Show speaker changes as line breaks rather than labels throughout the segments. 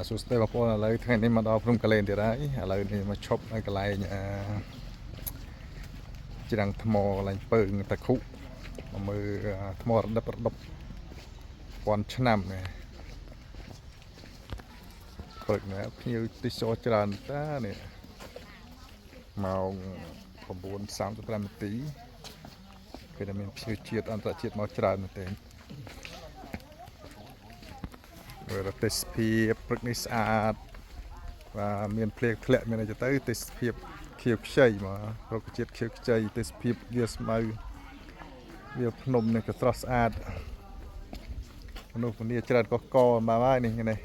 សួស្តីបងប្អូនឥឡូវថ្ងៃនេះមកដល់ព្រំកលែនទៀតហើយឥឡូវនេះមកឈប់នៅកន្លែងច្រាំងថ្មកន្លែងពើងតាខុមកមើលថ្មរដិបពាន់ឆ្នាំនេះព្រឹកនេះភ្ញៀវទេសចរច្រើនតានេះម៉ោង 9:35 នាទីគឺតែមានភ្ញៀវជាតិអន្តរជាតិមកច្រើនមែនទេមើលទេសភាពព្រឹកនេះស្អាតបាទមានភ្លៀងធ្លាក់មានអីទៅទេសភាពខៀវខ្ចីមករុក្ខជាតិខៀវខ្ចីទេសភាពវាស្មៅវាភ្នំនេះក៏ស្រស់ស្អាតមនុស្សម្នាច្រើនកកមកហើយនេះ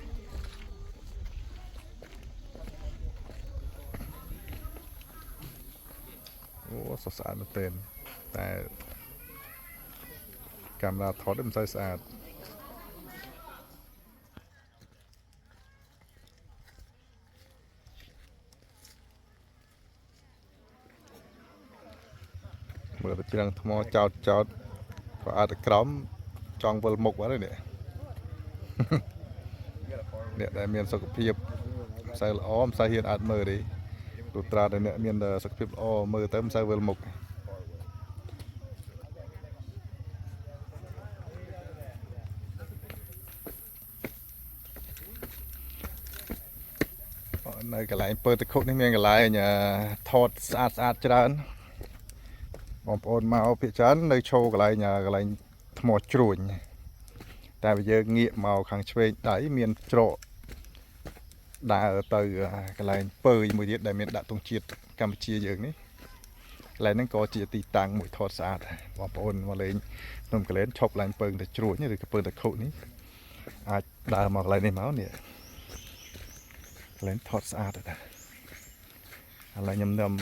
អូស្រស់ស្អាតមែនទែនតែកាមេរ៉ាថតមិនសូវស្អាតមើលទៅច្រាំងថ្មចោតក៏អាចក្រោមចង់វិលមុខហ្នឹងនេះអ្នកដែលមានសុខភាពមិនសូវល្អមិនសូវហ៊ានអាចមើលទេទោះត្រាតែអ្នកមានសុខភាពល្អមើលទៅមិនសូវវិលមុខនៅកន្លែងពើតខុកនេះមានកន្លែងថតស្អាតច្រើនបងប្អូនមកភាគច្រើននៅឈរកន្លែងថ្មជ្រួញតែបើយើងងាកមកខាងឆ្វេងដៃមានច្រកដើរទៅកន្លែងពើមួយទៀតដែលមានដាក់ទង់ជាតិកម្ពុជាយើងនេះកន្លែងហ្នឹងក៏ជាទីតាំងមួយថតស្អាតបងប្អូនមកលេងភ្នំកលែនឈប់ឡើងពើទៅជ្រួញឬក៏ពើទៅខុនេះអាចដើរមកកន្លែងនេះមកនេះកន្លែងថតស្អាតដែរឥឡូវខ្ញុំនាំ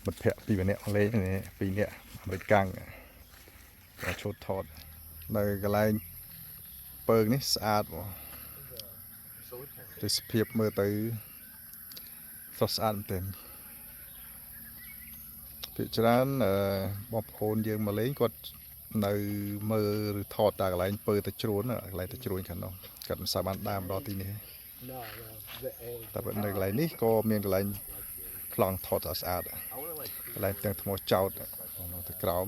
មិត្តភ័ក្តិពីរនាក់លេងនេះ2នាក់អាមេរិកាំងក៏ឈប់ថតនៅកន្លែងពើនេះស្អាតបងទេសភាពមើលទៅស្រស់ស្អាតមែនទែនភាគច្រើនបងប្អូនយើងមកលេងគាត់នៅមើលឬថតតែកន្លែងពើទៅជ្រួញកន្លែងទៅជ្រួញខាងនោះគាត់មិនសូវបានដើរមកដល់ទីនេះតែនៅកន្លែងនេះក៏មានកន្លែងខ្លងថតស្អាតកន្លែងទាំងថ្មចោតទៅក្រោម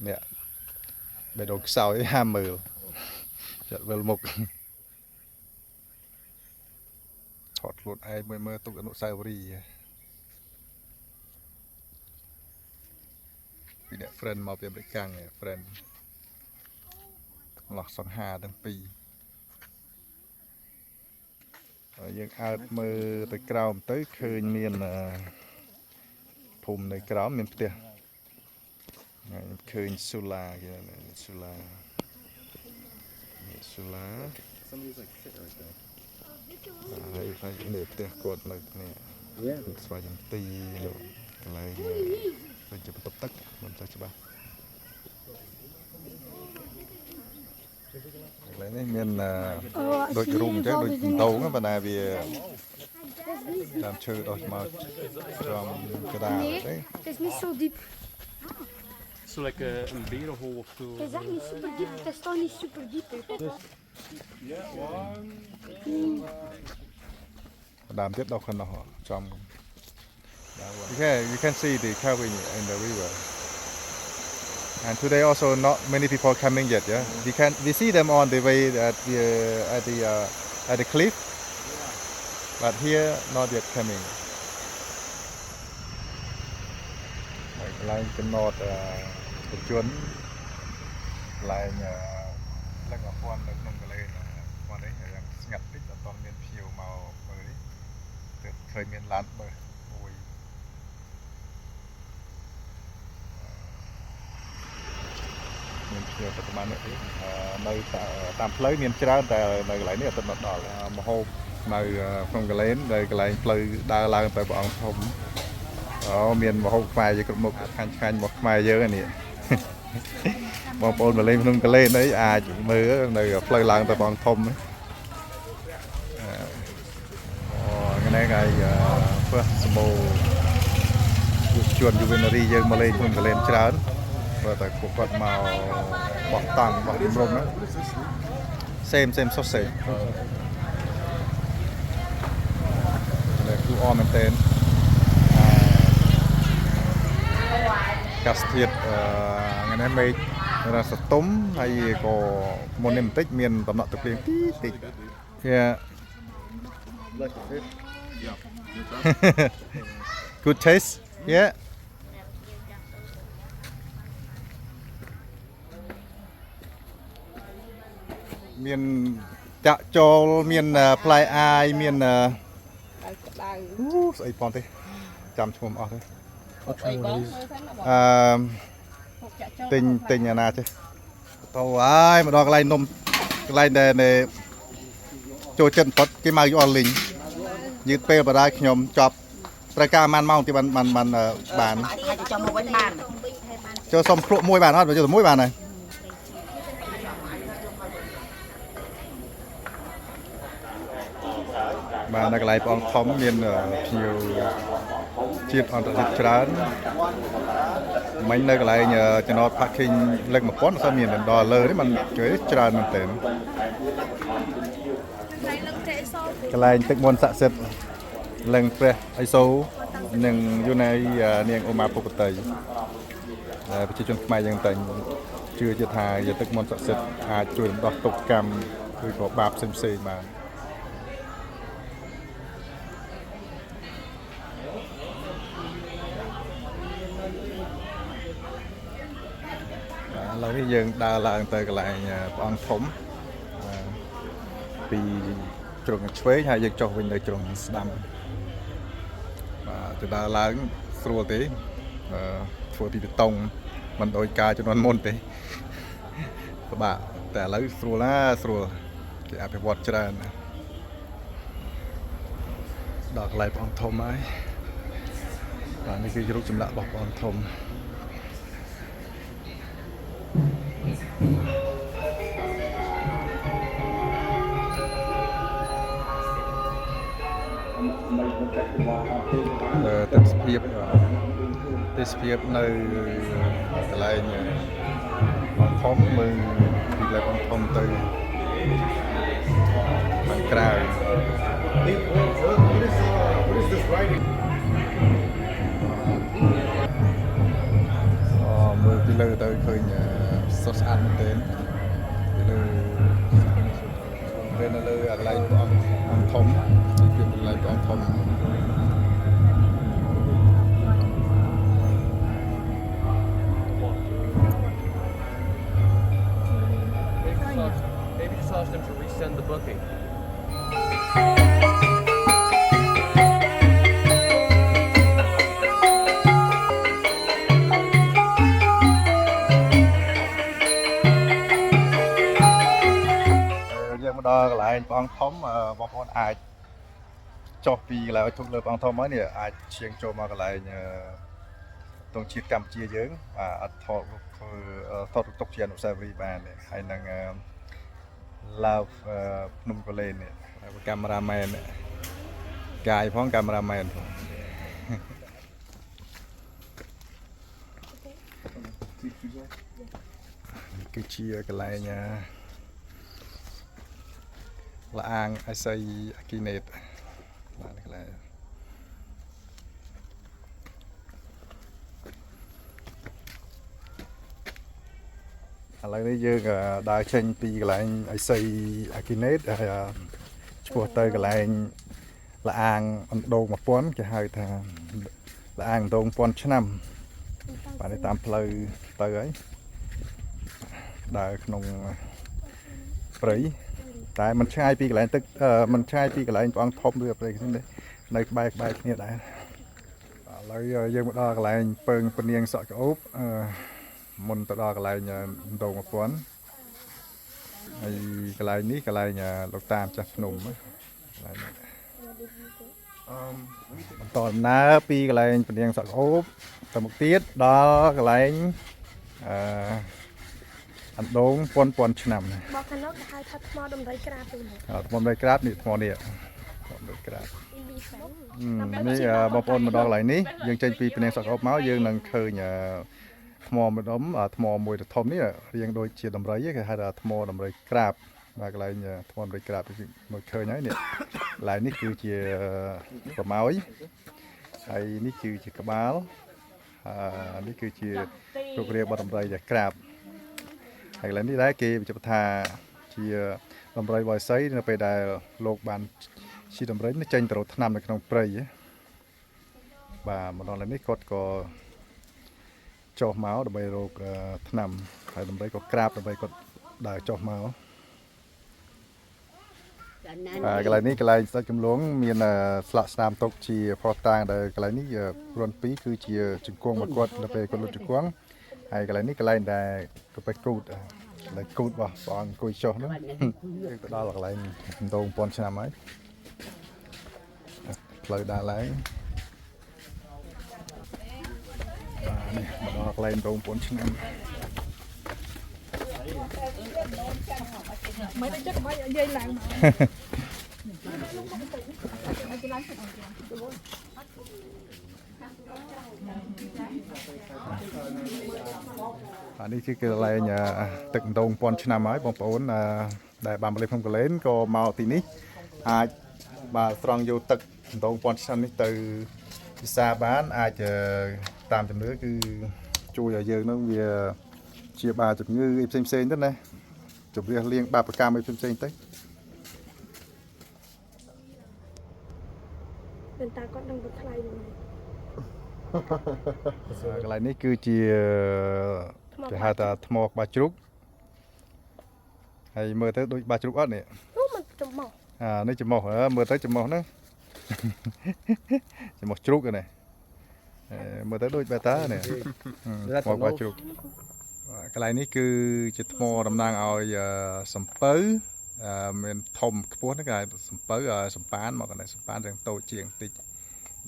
អ្នកបេះដូងខ្សោយហាមមើលចាត់វិលមុខថតខ្លួនឯងមើលទុកអនុស្សាវរីយ៍ពីអ្នក friend មកពីអាមេរិកកាំង friend ឡោះសង្ហាទាំងពីរយើងអើតមើលទៅក្រោមទៅឃើញមានភូមិនៅក្រោមមានផ្ទះឃើញសូឡាគេសូឡាហើយនេះផ្ទះគាត់នៅនេះស្វាយចន្ទីកន្លែងដូចជាបន្ទប់ទឹកមិនទៅច្បាស់កន្លែងនេះមានដូចរូមអញ្ចឹងដូចដងប៉ុន្តែវាតាមឈើដោះមកចំកដាលទេ
Het is niet zo diep.
Zo lekker een berenhol of zo.
Het is echt niet super diep. Het is toch niet super diep.
Đàm tiếp đâu không nào trong. You can see the carving in the river. And today also not many people coming yet. Yeah, we see them on the way at the cliff, but here not yet coming. Lại cái nốt cái chuồn lại là cái quan được nông cái lên quan đấy là ngặt tích ở toàn miền phiêu màu mới từ thời miền lán bờ ôi miền phiêu tập ban nữa nơi tạm lấy miền trao tại nơi lại nữa tận đỏ là một hôm nơi không cái lên đây cái lại lấy đa la tại bọn không miền một hôm mai chỉ một khăn một mai dơ này bọn bọn mà lên không có lên đấy chỉ mưa này phơi làng tại bọn thông ấy cái này ngày first small chuồn juvenary dơ mà lên không có lên trán បើតែពួកគាត់មកបោះតង់បោះជំរំហ្នឹង same sausage ដែលគូអមមែនតើកាសធាតុថ្ងៃនេះមេឃរ៉ាសតុំហើយក៏មុននេះបន្តិចមានតំណក់ទឹកភ្លៀងតិចYeah Good taste Yeah មានចាក់ចូលមានផ្លែអាយមានស្អីផងទេចាំឈ្មោះអស់ទេទិញអាណាចេះទៅហើយមកដល់កន្លែងនំកន្លែងដែលចូលចិត្តបំផុតគេមកយកអស់លីងយឺតពេលបដាខ្ញុំចប់ត្រូវការប៉ុន្មានម៉ោងទីបាន
ចាំមកវិញបាន
ចូលសុំភ្លក់មួយបានអត់ចូលតែមួយបានហើយបាទនៅកន្លែងបងធំមានភ្ញៀវជាតិអន្តរជាតិច្រើនមិញនៅកន្លែងចំណត parking លើក1000អត់សូវមានដល់លើនេះมันច្រើនមែនទែនកន្លែងទឹកមន្តស័ក្តិសិទ្ធិលឹងព្រះឥសូរនិងយូណៃនាងអូម៉ាពុគតិប្រជាជនខ្មែរយើងតែជឿថាទឹកមន្តស័ក្តិសិទ្ធិអាចជួយរំដោះទុក្ខកម្មឬក៏បាបផ្សេងៗបានឥឡូវនេះយើងដើរឡើងទៅកន្លែងព្រះអង្គធំពីជ្រុងឆ្វេងហើយយើងចុះវិញនៅជ្រុងស្ដាំបាទទៅដើរឡើងស្រួលទេធ្វើពីបេតុងមិនដូចការជំនាន់មុនទេពិបាកតែឥឡូវស្រួលណាស្រួលគេអភិវឌ្ឍច្រើនដល់កន្លែងព្រះអង្គធំហើយបាទនេះគឺរូបចម្លាក់របស់ព្រះអង្គធំទេសភាពនៅកន្លែងបងធំមើលពីលើបងធំទៅខាងក្រៅមើលពីលើទៅឃើញសុទ្ធស្អាតមែនទែនពីលើនៅលើកន្លែងបងធំពីកន្លែងបងធំ
Maybe just ask them to resend the booking.
យើងមកដល់កន្លែងព្រះអង្គធំបងប្អូនអាចចុះពីកន្លែងធំលើព្រះអង្គធំហើយនេះអាចឈៀងចូលមកកន្លែងទង់ជាតិកម្ពុជាយើងអត់ថតរូបទុកជាអនុស្សាវរីយ៍បានហើយនឹងឡាវភ្នំកលែននេះកាមេរ៉ាមែនកាយផងកាមេរ៉ាមែនផងគឺជាកន្លែងលាអាងអេសីអាគីណេតបាទកន្លែងឥឡូវនេះយើងដើរចេញពីកន្លែងអេសីអាគីណេតហើយឆ្ពោះទៅកន្លែងលាអាងអណ្ដូង1000គេហៅថាលាអាងអណ្ដូង1000ឆ្នាំបាទនេះតាមផ្លូវទៅហើយដើរក្នុងព្រៃតែมันឆ្ងាយពីកន្លែងទឹកมันឆ្ងាយពីកន្លែងព្រះអង្គធំឬព្រៃនេះនៅក្បែរគ្នាដែរឥឡូវយើងមកដល់កន្លែងពើងពនាងសក់ក្អូបមុនទៅដល់កន្លែងដង1000ហើយកន្លែងនេះកន្លែងលោកតាមចាស់ភ្នំកន្លែងនេះបន្តដំណើរពីកន្លែងពនាងសក់ក្អូបទៅមុខទៀតដល់កន្លែងអណ្ដូង1000ឆ្នាំ
មកខាងនោះគេហៅថាថ្មដំរីក្រាបទៅមក
ថ្មដំរីក្រាបនេះថ្មនេះថ្មដំរីក្រាបនេះបងប្អូនមកដល់កន្លែងនេះយើងចេញពីពនាងសក់ក្អូបមកយើងនឹងឃើញ ថ្មម្ដុំថ្មមួយទៅធំនេះរៀងដូចជាដំរីគេហៅថាថ្មដំរីក្រាបបាទកន្លែងថ្មដំរីក្រាបមកឃើញហើយនេះកន្លែងនេះគឺជាប្រម៉ោយហើយនេះគឺជាក្បាលនេះគឺជារូបរាងរបស់ដំរីដែលក្រាបហើយកន្លែងនេះដែរគេបញ្ជាក់ថាជាដំរីបរិស័យនៅពេលដែលលោកបានជាដំរីនេះចេញទៅរកថ្នាំនៅក្នុងព្រៃបាទម្ដងនេះគាត់ក៏ចុះមកដើម្បីរកថ្នាំហើយដំរីក៏ក្រាបដើម្បីគាត់ដើរចុះមកកន្លែងនេះកន្លែងស្ដេចកំឡុងមានស្លាកស្នាមទុកជាផុសតាងដែលកន្លែងនេះព្រួន2គឺជាជង្គង់មកគាត់នៅពេលគាត់លុតជង្គង់ហើយកន្លែងនេះកន្លែងដែលក៏ពេកូតដែលគូតរបស់ព្រះអង្គអង្គុយចុះហ្នឹងយើងទៅដល់កន្លែងដង1000ឆ្នាំហើយផ្លូវដើរឡើងនេះមកដល់កន្លែងដង1000ឆ្នាំ
មិនទៅចិត្តមកយាយឡើងមក
នេះគឺកន្លែងទឹកដង1000ឆ្នាំហើយបងប្អូនដែលបានមកលេងក្នុងកលែនក៏មកទីនេះអាចបាទស្រង់យកទឹកដង1000ឆ្នាំនេះទៅពិសាបានអាចតាមជំនឿគឺជួយឲ្យយើងនឹងវាជាបាជំងឺផ្សេងទៅណាជម្រះលៀងបាបកម្មផ្សេងទៅ
ពេលតាគាត់នឹងទៅថ្លៃហ្នឹង
កន្លែងនេះគឺជាគេហៅថាថ្មក្បាលជ្រូកហើយមើលទៅដូចក្បាលជ្រូកអត់នេះ
អូมันចំមក
នេះចំមុះមើលទៅចំមុះហ្នឹងចំមុះជ្រូកនេះមើលទៅដូចបេតានេះថ្មក្បាលជ្រូកកន្លែងនេះគឺជាថ្មតំណាងឲ្យសំពៅមានធំខ្ពស់ហ្នឹងគេហៅសំពៅសំប៉ានមកកន្លែងសំប៉ានរាងតូចជាងបន្តិច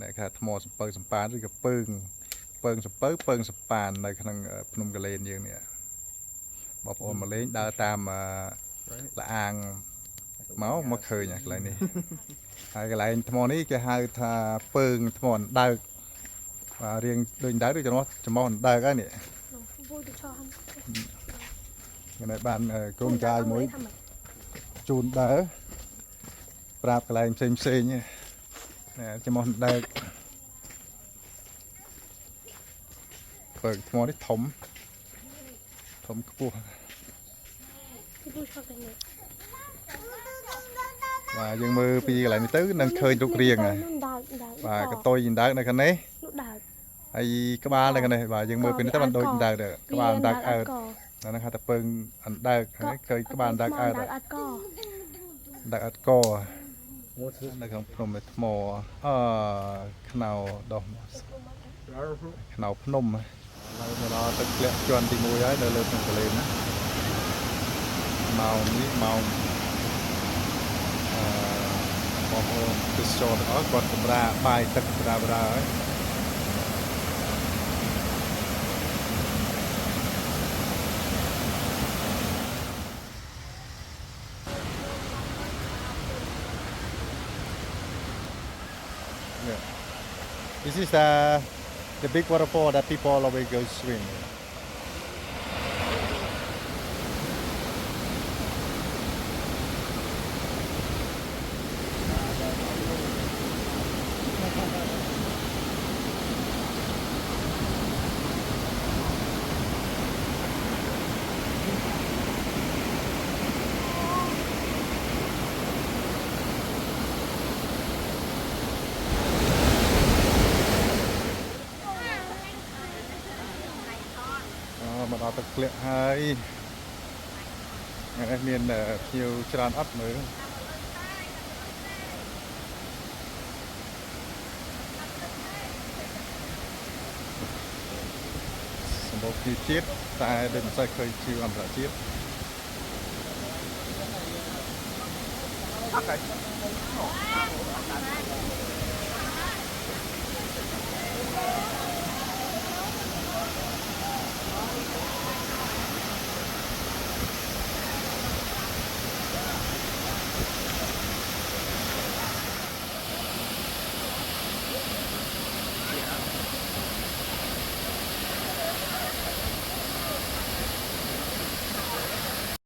ដែលគេហៅថ្មសំពៅសំប៉ានឬក៏ពើងសំពៅពើងសំប៉ាននៅក្នុងភ្នំកលែនយើងនេះបងប្អូនមកលេងដើរតាមលអាងមកឃើញកន្លែងនេះហើយកន្លែងថ្មនេះគេហៅថាពើងថ្មអណ្ដើកបាទរៀងដូចអណ្ដើកដូចចំអអណ្ដើកហើយនេះ
vuiទៅឆោះ
ហ្នឹងហើយបានក្រុមចាយមួយជូនដើរប្រាប់កន្លែងផ្សេងនេះចំអអណ្ដើកពើងថ្មនេះធំខ្ពស់
vuiឆោះទៅនេះ
បាទយើងមើលពីកន្លែងនេះទៅនឹងឃើញរូបរាងហើយបាទកតុយអណ្ដើកនៅខាងនេះហើយក្បាលនៅខាងនេះបាទយើងមើលពីនេះទៅបានដូចអណ្ដើកដែរក្បាលអណ្ដើកអើតហ្នឹងហៅថាពើងអណ្ដើកហើយឃើញក្បាលអណ្ដើកអើតអណ្ដើកអើតកនៅក្នុងភ្នំថ្មខ្នោដោះខ្នោភ្នំហើយមកដល់ទឹកធ្លាក់ជាន់ទី1ហើយនៅលើភ្នំកលែនណាម៉ោងនេះម៉ោងបងប្អូនទេសចរទាំងអស់គាត់សម្រាបាយទឹកសម្រាហើយThis is the big waterfall that people always go swim. Mà đó thực liệt hay miền nhiều tràn ấp mới một kỳ chiết tại đền xây khơi chiều ăn ra chiết